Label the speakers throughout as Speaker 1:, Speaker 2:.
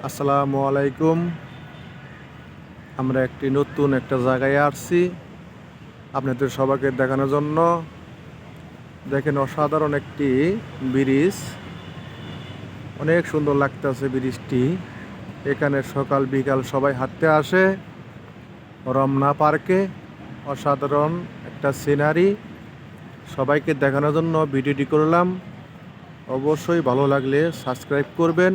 Speaker 1: আসসালামু আলাইকুম। আমরা একটি নতুন একটা জায়গায় আসছি আপনাদের সবাইকে দেখানোর জন্য। দেখেন, অসাধারণ একটি ব্রিজ, অনেক সুন্দর লাগতেছে ব্রিজটি। এখানে সকাল বিকাল সবাই হাঁটতে আসে রমনা পার্কে। অসাধারণ একটা সিনারি সবাইকে দেখানোর জন্য ভিডিওটি করলাম। অবশ্যই ভালো লাগলে সাবস্ক্রাইব করবেন,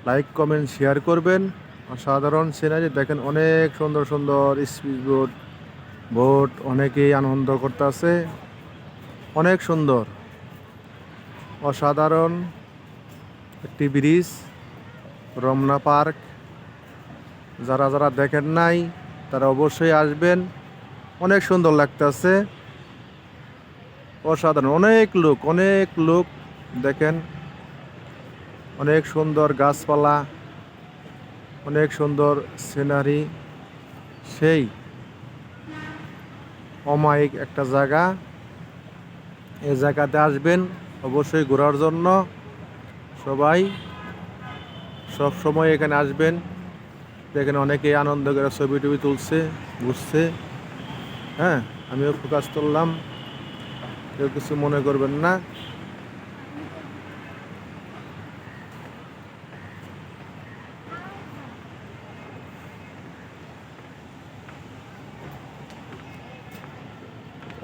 Speaker 1: লাইক কমেন্ট শেয়ার করবেন। অসাধারণ সিনারি দেখেন, অনেক সুন্দর সুন্দর স্পিড বোট, অনেকেই আনন্দ করতেছে। অনেক সুন্দর, অসাধারণ একটি ব্রিজ, রমনা পার্ক। যারা যারা দেখেন নাই তারা অবশ্যই আসবেন। অনেক সুন্দর লাগতেছে, অসাধারণ। অনেক লোক দেখেন, অনেক সুন্দর গাছপালা, অনেক সুন্দর সিনারি। সেই অমায়িক একটা জায়গা। এই জায়গাতে আসবেন অবশ্যই ঘোরার জন্য। সবাই সব সময় এখানে আসবেন। দেখেন, অনেকেই আনন্দ করে ছবি টবি তুলছে, ঘুরছে। হ্যাঁ, আমিও ফোকাস করলাম, কেউ কিছু মনে করবেন না।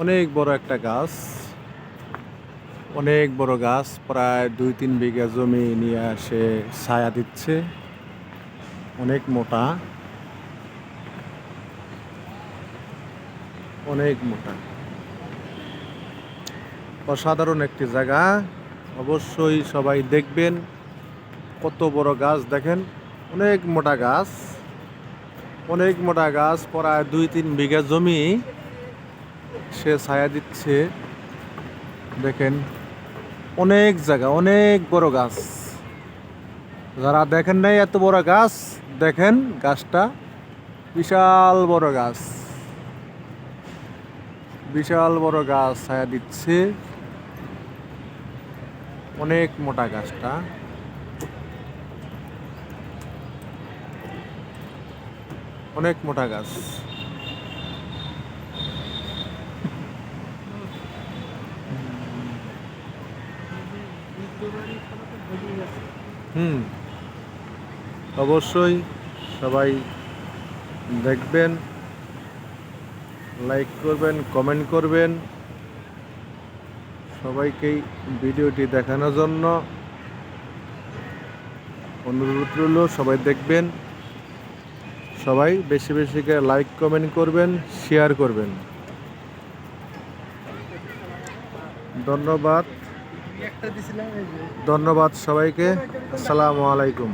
Speaker 1: অনেক বড় একটা গাছ, অনেক বড় গাছ, প্রায় 2-3 বিঘা জমি নিয়ে আসে ছায়া দিচ্ছে। অনেক মোটা, অনেক মোটা। অসাধারণ একটি জায়গা, অবশ্যই সবাই দেখবেন। কত বড় গাছ দেখেন, অনেক মোটা গাছ, অনেক মোটা গাছ। প্রায় 2-3 বিঘা জমি সে ছায়া দিচ্ছে। দেখেন, অনেক জায়গা, অনেক বড় গাছ। যারা দেখেন নাই এত বড় গাছ, দেখেন গাছটা, বিশাল বড় গাছ, বিশাল বড় গাছ ছায়া দিচ্ছে। অনেক মোটা গাছটা, অনেক মোটা গাছ। অবশ্যই সবাই দেখবেন, লাইক করবেন, কমেন্ট করবেন। সবাইকেই ভিডিওটি দেখানোর জন্য অনুরোধ রইল, সবাই দেখবেন। সবাই বেশি বেশি করে লাইক কমেন্ট করবেন, শেয়ার করবেন। ধন্যবাদ, ধন্যবাদ সবাইকে। আসসালামু আলাইকুম।